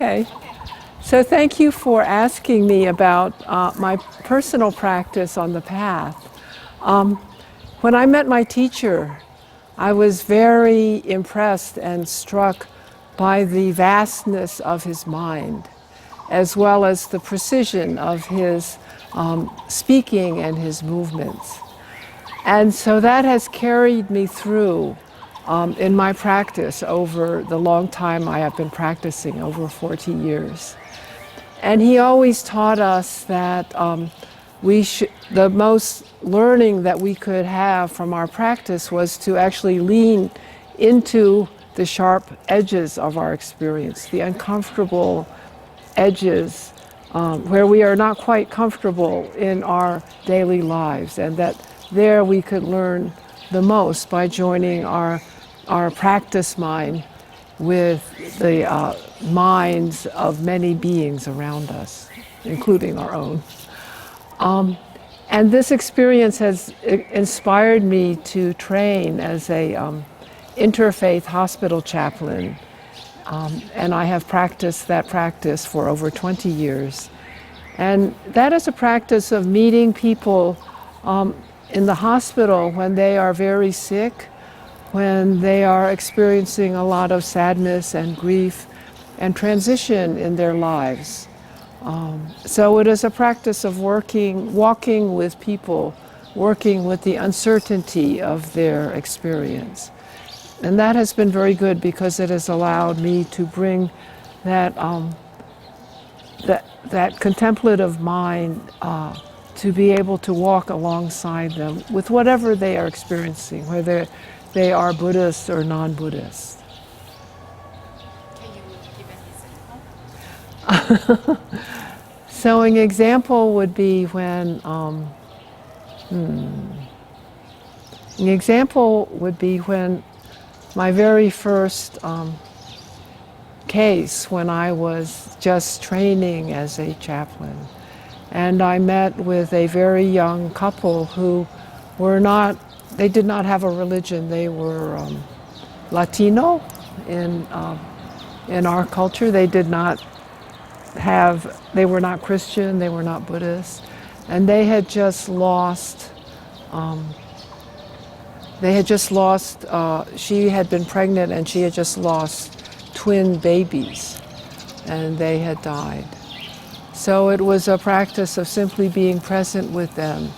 Okay. So thank you for asking me about my personal practice on the path. Um, when I met my teacher, I was very impressed and struck by the vastness of his mind, as well as the precision of his speaking and his movements. And so that has carried me through in my practice over the long time I have been practicing, over 40 years. And he always taught us that the most learning that we could have from our practice was to actually lean into the sharp edges of our experience, the uncomfortable edges where we are not quite comfortable in our daily lives, and that there we could learn the most by joining our practice mind with the minds of many beings around us, including our own. And this experience has inspired me to train as a interfaith hospital chaplain. And I have practiced that practice for over 20 years. And that is a practice of meeting people in the hospital when they are very sick, when they are experiencing a lot of sadness and grief and transition in their lives. So it is a practice of walking with people, working with the uncertainty of their experience. And that has been very good because it has allowed me to bring that, that contemplative mind to be able to walk alongside them with whatever they are experiencing, whether they are Buddhist or non-Buddhist. Can you give an example? So an example would be when, my very first case, when I was just training as a chaplain. And I met with a very young couple who they did not have a religion. They were Latino in our culture. They were not Christian, they were not Buddhist. And they had just lost, she had been pregnant and she had just lost twin babies, and they had died. So it was a practice of simply being present with them,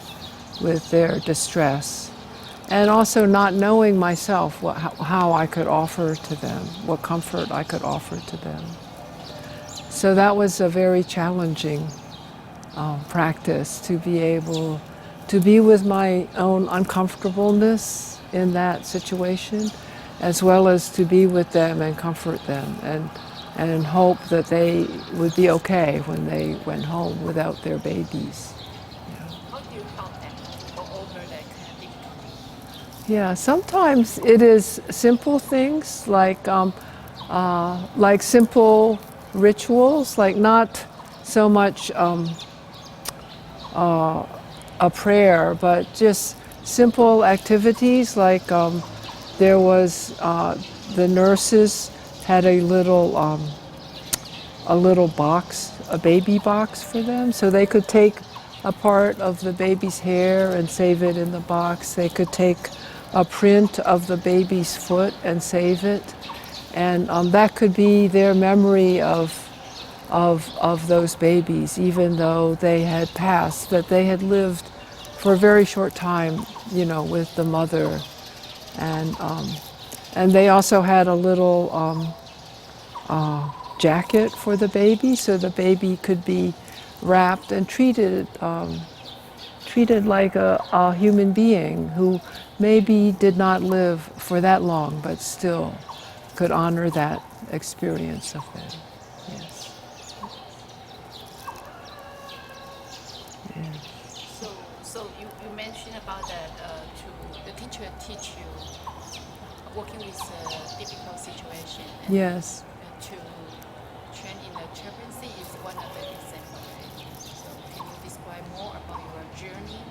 with their distress, and also not knowing myself how I could offer to them, what comfort I could offer to them. So that was a very challenging practice, to be able to be with my own uncomfortableness in that situation, as well as to be with them and comfort them and hope that they would be okay when they went home without their babies. How do you help them to go over that kind of difficulty? Yeah, sometimes it is simple things like simple rituals, like not so much a prayer, but just simple activities like there was the nurses had a little box, a baby box for them, so they could take a part of the baby's hair and save it in the box. They could take a print of the baby's foot and save it, and that could be their memory of those babies, even though they had passed, that they had lived for a very short time, with the mother. And they also had a little jacket for the baby, so the baby could be wrapped and treated like a human being who maybe did not live for that long, but still could honor that experience of them. Yes. Yeah. So you mentioned about that the teacher teach you working with a difficult situation. And Yes. to train in the chaplaincy is one of the examples. So can you describe more about your journey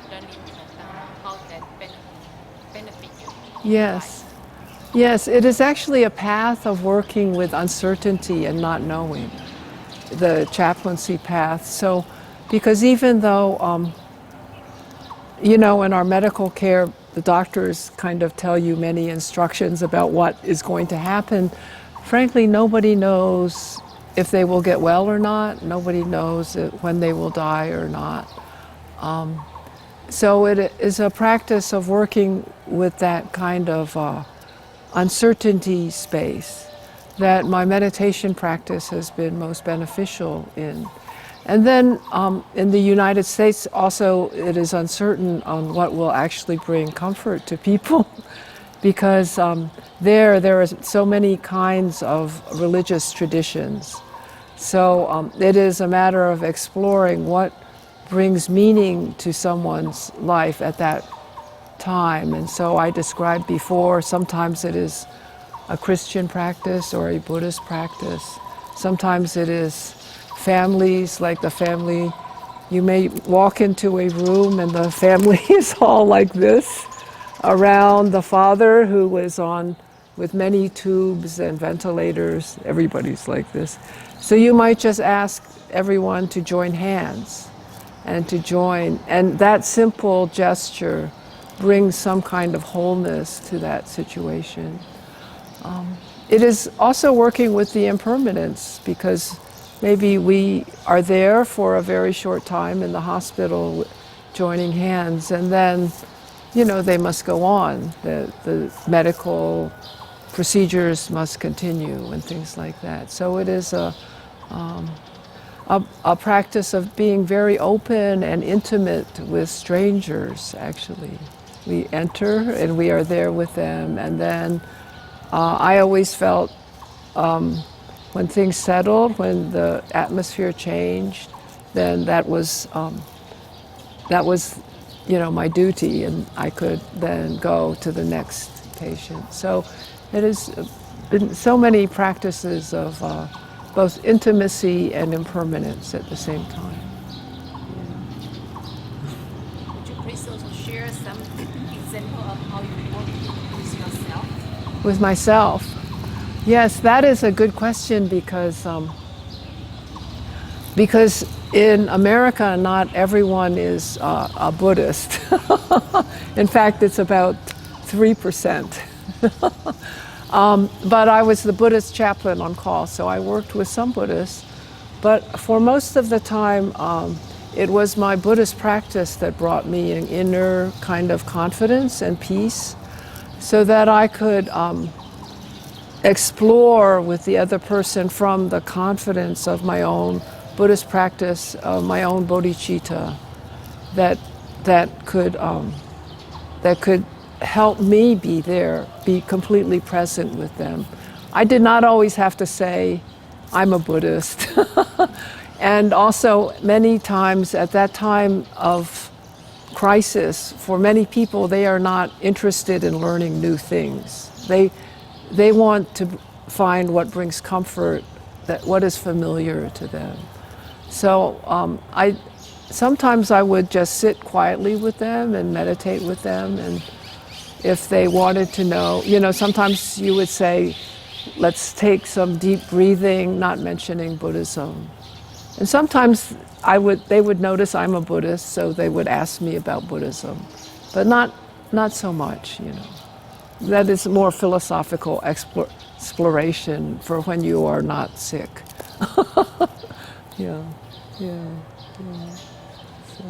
learning from Dharma, how that benefit you? Yes. Yes, it is actually a path of working with uncertainty and not knowing, the chaplaincy path. So, because even though, in our medical care, the doctors kind of tell you many instructions about what is going to happen, frankly, nobody knows if they will get well or not. Nobody knows when they will die or not. So it is a practice of working with that kind of uncertainty space that my meditation practice has been most beneficial in. And then in the United States also it is uncertain on what will actually bring comfort to people because there are so many kinds of religious traditions. So it is a matter of exploring what brings meaning to someone's life at that time. And so I described before, sometimes it is a Christian practice or a Buddhist practice. Sometimes it is families, like the family, you may walk into a room and the family is all like this, around the father who is on with many tubes and ventilators. Everybody's like this. So you might just ask everyone to join hands and to join, and that simple gesture brings some kind of wholeness to that situation. It is also working with the impermanence, because maybe we are there for a very short time in the hospital joining hands, and then, they must go on. The medical procedures must continue and things like that. So it is a practice of being very open and intimate with strangers, actually. We enter and we are there with them, and then I always felt when things settled, when the atmosphere changed, then that was my duty, and I could then go to the next patient. So it has been so many practices of both intimacy and impermanence at the same time. Would you please also share some example of how you work with yourself? With myself. Yes, that is a good question because in America, not everyone is a Buddhist. In fact, it's about 3%. But I was the Buddhist chaplain on call, so I worked with some Buddhists. But for most of the time, it was my Buddhist practice that brought me an inner kind of confidence and peace, so that I could explore with the other person from the confidence of my own Buddhist practice, my own bodhicitta, that could help me be there, be completely present with them. I did not always have to say, I'm a Buddhist. And also, many times at that time of crisis, for many people, they are not interested in learning new things. They want to find what brings comfort, what is familiar to them. So sometimes I would just sit quietly with them and meditate with them, and if they wanted to know, sometimes you would say, let's take some deep breathing, not mentioning Buddhism. And sometimes they would notice I'm a Buddhist, so they would ask me about Buddhism, but not so much, That is more philosophical exploration for when you are not sick. Yeah. So.